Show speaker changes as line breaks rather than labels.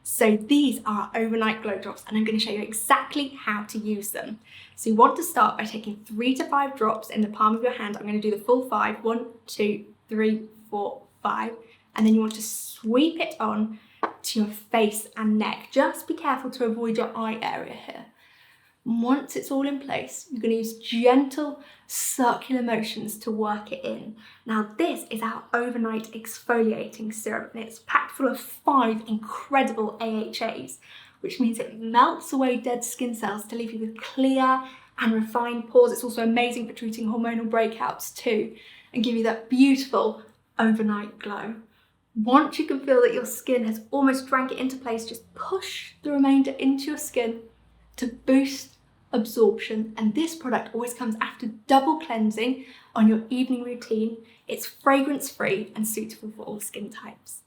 So these are our overnight glow drops, and I'm going to show you exactly how to use them. So you want to start by taking 3 to 5 drops in the palm of your hand. I'm going to do the full 5. 1, 2, 3, 4, 5. And then you want to sweep it on to your face and neck. Just be careful to avoid your eye area here. Once it's all in place, you're going to use gentle circular motions to work it in. Now this is our overnight exfoliating serum, and it's packed full of 5 incredible AHAs, which means it melts away dead skin cells to leave you with clear and refined pores. It's also amazing for treating hormonal breakouts too, and give you that beautiful overnight glow. Once you can feel that your skin has almost drank it into place, just push the remainder into your skin to boost absorption. And this product always comes after double cleansing on your evening routine. It's fragrance free and suitable for all skin types.